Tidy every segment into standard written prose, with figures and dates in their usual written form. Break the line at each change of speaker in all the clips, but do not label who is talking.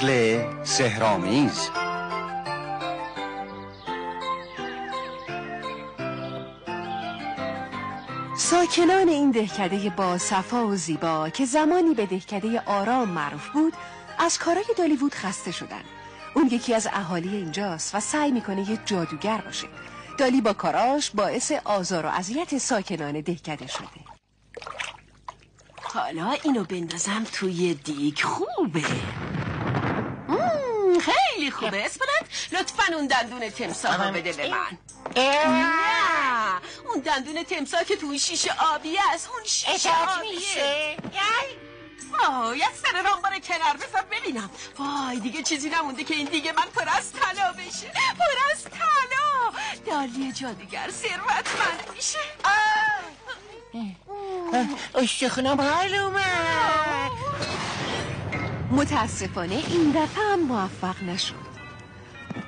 فصل سحرآمیز.
ساکنان این دهکده با صفا و زیبا که زمانی به دهکده آرام معروف بود از کارای دالیوود خسته شدن. اون یکی از اهالی اینجاست و سعی میکنه یه جادوگر باشه. دالی با کاراش باعث آزار و اذیت ساکنان دهکده شده.
حالا اینو بندازم توی دیگ. خوبه، خیلی خوبه. اسپرنت لطفاً اون دندون تمساح رو بده به من. نه، اون دندون تمساح که توی شیشه آبی است. اون شیشه آبیه. وای، از سر رامبار کنار بذار ببینم. وای، دیگه چیزی نمونده که این دیگه من پر از طلا بشه. پر از طلا. دالی جادوگر ثروتمند میشه.
استخونم حال اومد.
متاسفانه این دفعه هم موفق نشد.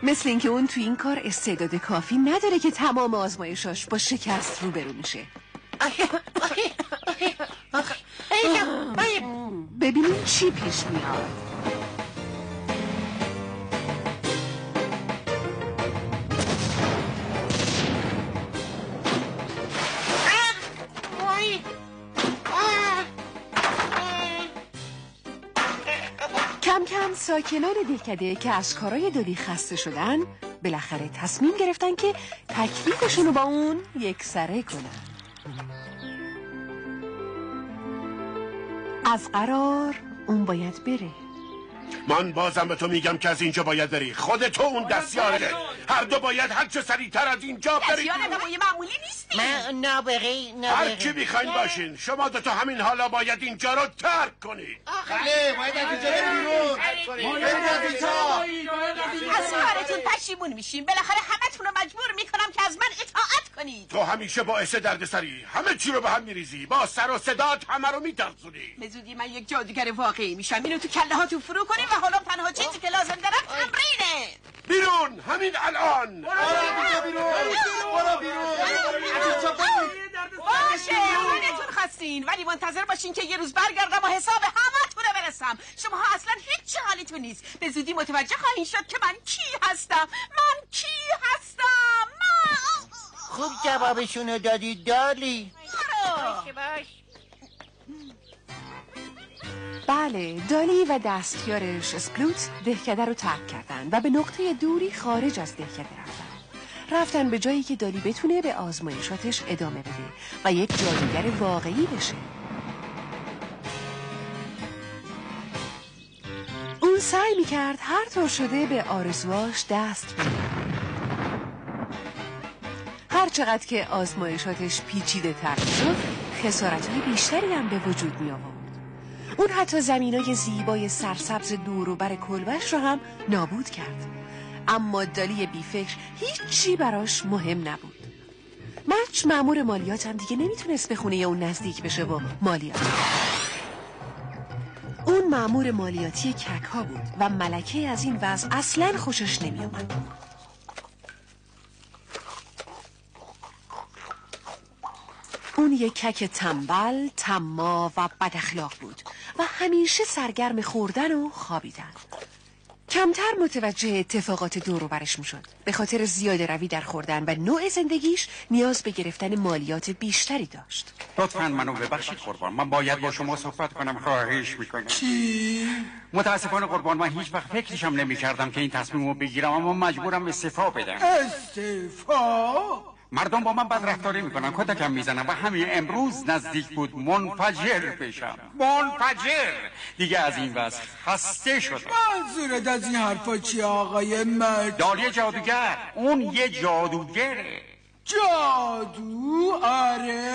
مثل اینکه اون تو این کار استعداد کافی نداره که تمام آزمایشاش با شکست روبرو میشه. ببینیم چی پیش میاد. کم کم ساکنان دهکده که از کارای دالی خسته شدن بالاخره تصمیم گرفتن که تکلیفشون رو با اون یکسره کنن. از قرار اون باید بره.
من بازم به تو میگم که از اینجا باید بری. خودتو اون دستیاره. هر دو باید هر چه سریعتر از اینجا برید.
دستیار نمای معمولی نیستی.
من نابغه
هر کی میخواین باشین. شما دوتا همین حالا باید اینجا رو ترک کنید.
بله، باید از اینجا بریم.
از کارتون پشیمون میشیم. بالاخره همتون رو مجبور میکنم که از من اطاعت کنید.
تو همیشه باعث دردسری. همه چی رو به هم میریزی. با سر و صدات همه رو میترسونی.
به زودی من یک جادوگر واقعی میشم. اینو تو کله هاتون فرو کنیم و حالا تنها چیزی که لازم دارم تمرینه.
بیرون همین الان.
برو بیرون.
باشه، خودتون خواستین، ولی منتظر باشین که یه روز برگردم و حساب همتون رو برسم. شما ها اصلا هیچ حالیتون نیست. به زودی متوجه خواهید شد که من کی هستم.
خوب جوابشونو دادی دالی.
باش.
بله، دالی و دستیارش اسپلوت دهکده رو ترک کردن و به نقطه دوری خارج از دهکده رفتن به جایی که دالی بتونه به آزمایشاتش ادامه بده و یک جادوگر واقعی بشه. اون سعی میکرد هر طور شده به آرزواش دست بیاره. هر چقدر که آزمایشاتش پیچیده تر شد خسارت‌های بیشتری هم به وجود می آورد. اون حتی زمینای زیبای سرسبز دور و بر کلبش رو هم نابود کرد. اما دالی بیفکر هیچی براش مهم نبود. مچ مأمور مالیات هم دیگه نمیتونست به خونه اون نزدیک بشه و مالیات. اون مأمور مالیاتی کک ها بود و ملکه از این وضع اصلاً خوشش نمیومد. اون یک کک تنبل، طماع و بد اخلاق بود و همیشه سرگرم خوردن و خوابیدن. کمتر متوجه اتفاقات دور و برش میشد. به خاطر زیاده روی در خوردن و نوع زندگیش نیاز به گرفتن مالیات بیشتری داشت.
لطفاً منو ببخشید قربان، من باید با شما صحبت کنم. خواهش میکنم.
چی؟
متاسفانه قربان، من هیچ وقت فکرشم نمیکردم که این تصمیم رو بگیرم، اما مجبورم استعفا بدم.
استعفا؟
مردم با من بد رفتاری میکنن، کتکم میزنن و همین امروز نزدیک بود منفجر بشم. منفجر. دیگه از این وضع خسته شدم.
منظورت از این حرفا چی آقای مچ؟
دالی جادوگر، اون یه جادوگره.
جادو؟ آره.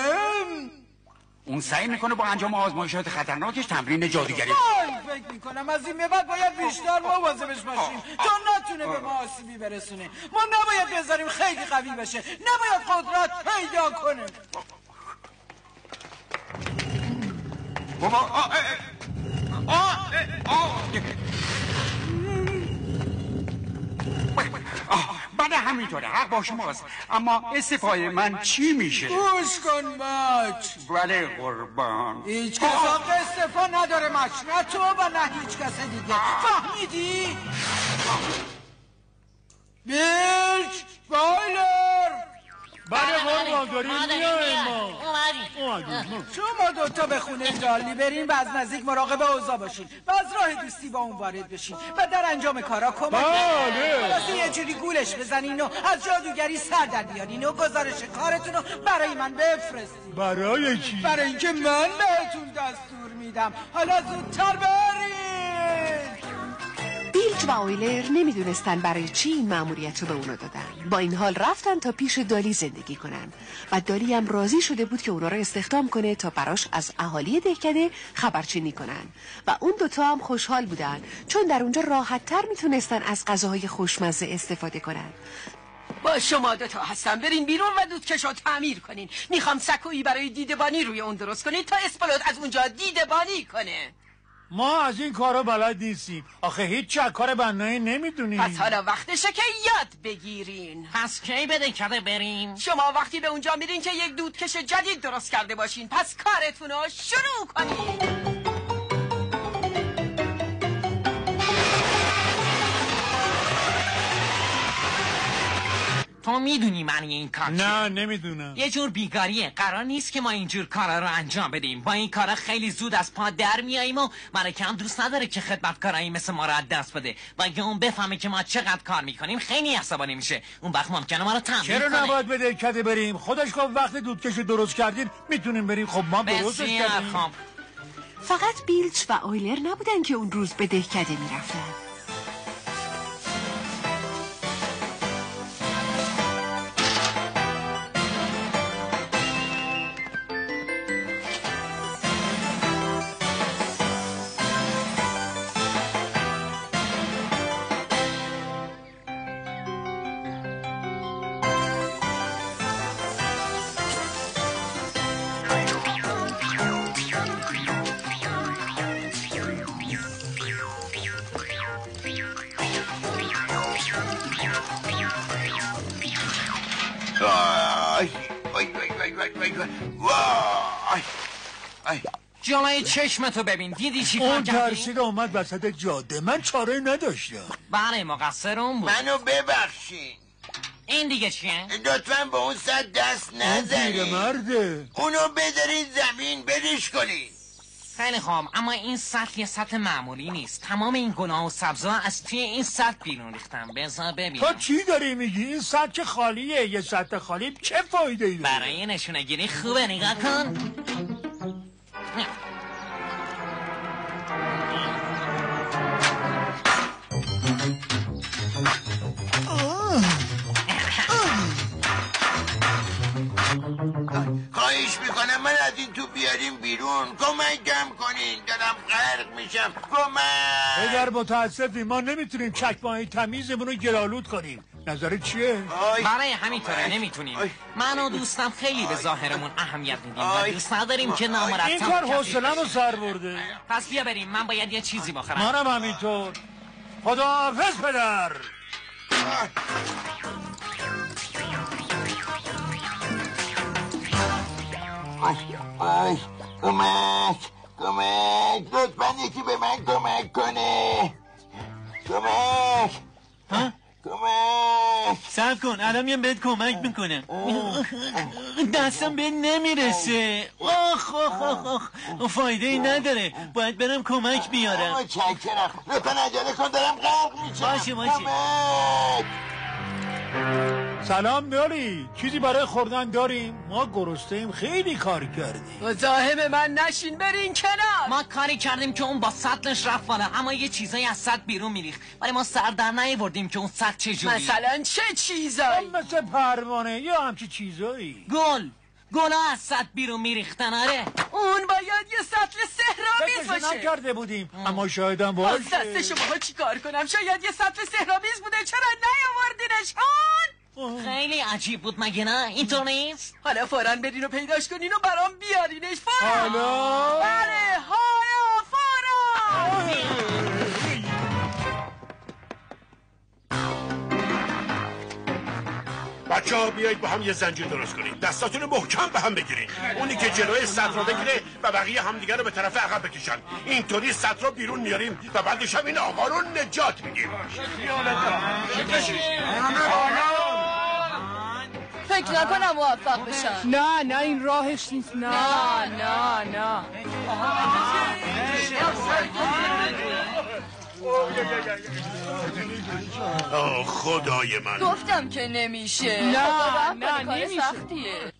اون سعی میکنه با انجام آزمایشات خطرناکش تمرین جادوگری.
فکر میکنم از این به بعد باید بیشتر مواظبش باشیم تا نتونه به ما آسیبی برسونه. ما نباید بذاریم خیلی قوی بشه، نباید قدرت پیدا کنه.
بابا من بله همینطوره، حق با شماست. اما استعفای من چی میشه؟
گوش کن ماچ.
بله قربان.
هیچ کس حق استعفا نداره ماچ، نه تو و نه هیچ کس دیگه. فهمیدی؟ بیلچ بایلر.
بله قربان داریم میایم ما.
شما دوتا به خونه دالی برین و از نزدیک مراقب اوضاع باشین و از راه دوستی با اون وارد بشین و در انجام کارا کمک
بله
یه جوری گولش بزنین و از جادوگری سر در بیارین و گزارش کارتون رو برای من بفرستین.
برای چی؟
برای اینکه من بهتون دستور میدم. حالا زودتر برین.
بیلچ و آیلر نمیدونستن برای چی این مأموریت رو به اونا دادن. با این حال رفتن تا پیش دالی زندگی کنن و دالی هم راضی شده بود که اونا رو استخدام کنه تا براش از اهالی دهکده خبرچینی کنن و اون دوتا هم خوشحال بودن چون در اونجا راحت‌تر میتونستن از غذاهای خوشمزه استفاده کنن.
با شما دوتا هستم، برین بیرون و دودکش رو تعمیر کنین. میخوام سکویی برای دیدبانی روی اون درست کنین تا اسپلوت از اونجا دیدبانی کنه.
ما از این کارا بلد نیستیم. آخه هیچ کار بنایی نمیدونیم.
پس حالا وقتشه که یاد بگیرین.
پس کی بدهکده بریم؟
شما وقتی به اونجا میرین که یک دودکش جدید درست کرده باشین. پس کارتون رو شروع کنین.
تو میدونی معنی این کار چیه؟
نه نمیدونم.
یه جور بیگاریه. قرار نیست که ما اینجور کارا رو انجام بدیم. با این کارا خیلی زود از پا در میاییم و ملکه هم دوست نداره که خدمتکارایی مثل ما رو از دست بده و اگه اون بفهمه که ما چقدر کار میکنیم خیلی عصبانی میشه. اون وقت ممکنه ما رو تنبیه کنه.
چرا نباید بدهکده بریم؟ خودش گفت وقت دودکش درست کردین میتونیم بریم. خب ما درستش کردیم.
خب.
فقط بیلچ و آیلر نبودن که اون روز به دهکده میرفتن.
جلوی چشمتو ببین، دیدی چی کار
اون
کردی؟
ترسیده اومد وسط جاده. من چاره نداشتم.
بله مقصر اون بود.
منو ببخشین.
این دیگه چیه؟
لطفاً با اون سد دست
اون
نزنین.
پیرمرده.
اونو بذارین زمین بریش کنین.
خیلی خوب، اما این سطح یه سطح معمولی نیست. تمام این گناه و سبزا از توی این سطح بیرون ریختم. بذار ببین.
تو چی داری میگی؟ این سطح خالیه. یه سطح خالی چه فایده ای داره؟
برای نشونه گیری خوبه، نگاه کن.
خواهش میکنم من از این تو بیاریم بیرون. کمکم کنین، دارم غرق میشم. کمک.
پدر متاسفی، ما نمیتونیم چکمه‌های تمیزمون رو گلالود کنیم. نظرت چیه؟
برای همینطوره نمیتونیم. من و دوستم خیلی به ظاهرمون اهمیت میدیم و دوست نداریم که نامرتب
این کار حوصله‌مو سر برده.
پس بیا بریم، من باید یه چیزی بخورم.
منم همینطور. خداحافظ پدر.
کمک لطفاً یکی به من کمک کنه. کمک
صبر کن، الان میام بهت کمک میکنم. دستم بهت نمیرسه. فایده ای نداره، باید برم کمک بیارم.
متشکرم، لطفاً عجله کن، دارم غرق میشم.
باشه.
سلام داری؟ چیزی برای خوردن داریم؟ ما گرسنه‌ایم، خیلی کار کردیم.
مزاحم من نشین، برین کنار.
ما کاری کردیم که اون با سطلش رفت بالا، اما یه چیزایی از سطل بیرون میریخت، ولی ما سر در نیاوردیم که اون سطل چجوری.
مثلا چه چیزایی؟
مثل پروانه یا همچی چیزایی.
گلا از سطل بیرون میریختن. آره
اون باید یه سطل سحرآمیز باشه.
نکرده بودیم اما شایدم باشه.
از دست شما چی کار کنم؟ شاید یه سطل سحرآمیز بوده، چرا نیاوردینش اون؟
خیلی عجیب بود مگه نه؟ اینطور نیست؟
حالا فوراً برین و پیداش کنین و برام بیارینش. فوراً.
حالا؟
بله حالا فوراً.
بچه ها بیایید با هم یه زنجیر درست کنید، دستاتون محکم به هم بگیرید. اونی که جلوی سطر رو بگیره و بقیه همدیگه رو به طرف عقب بکشن. اینطوری سطر رو بیرون میاریم و بعدش هم این آقا رو نجات میدیم.
فکر نکنم موفق بشم.
نه این راهش نیست. نه
خدای من،
گفتم که نمیشه.
نه
نمیشه. سختیه.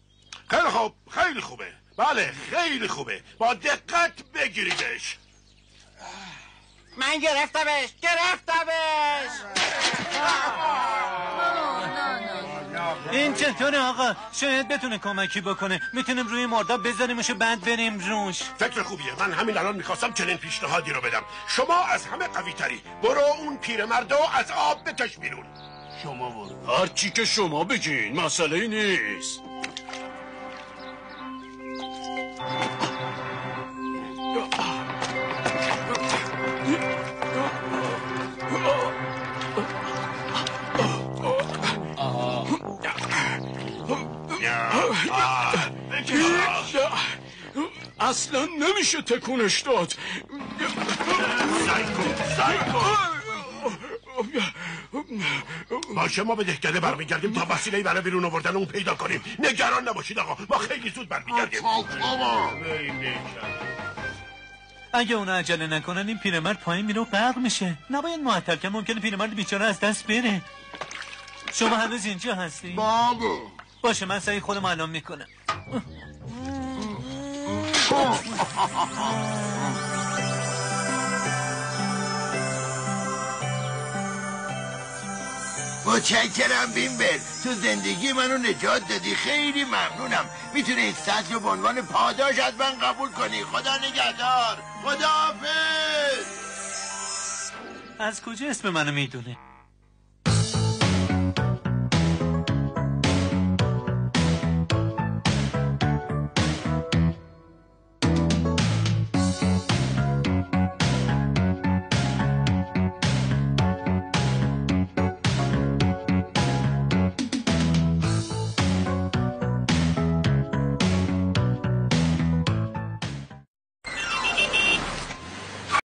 خیلی خوب، خیلی خوبه. بله خیلی خوبه، با دقت بگیریدش.
من گرفتمش.
این چطوره آقا؟ شاید بتونه کمکی بکنه. میتونیم روی مرداب بذاریمش و بعد بریم روش.
فکر خوبیه. من همین الان میخواستم چنین پیشنهادی رو بدم. شما از همه قوی تری، برو اون پیرمردو از آب بکش بیرون.
شما برو. هر چی که شما بگین، مسئله نیست. اصلا نمیشه تکونش داد.
باشه، ما به دهکده برمیگردیم تا وسیله‌ای برای بیرون آوردن اون پیدا کنیم. نگران نباشید آقا، ما خیلی زود برمیگردیم.
اگه اونا عجله نکنن این پیرمرد پایین میره و غرق میشه. نباید معطل کنیم، ممکنه پیرمرد بیچاره از دست بره. شما هنوز اینجا هستی؟
بابا
باشه، من سعی خودم الان میکنم.
متشکرم بیمبل، تو زندگی منو نجات دادی، خیلی ممنونم. میتونی این سطر رو به عنوان پاداش از من قبول کنی. خدا نگهدار. خداحافظ.
از کجا اسم منو میدونه؟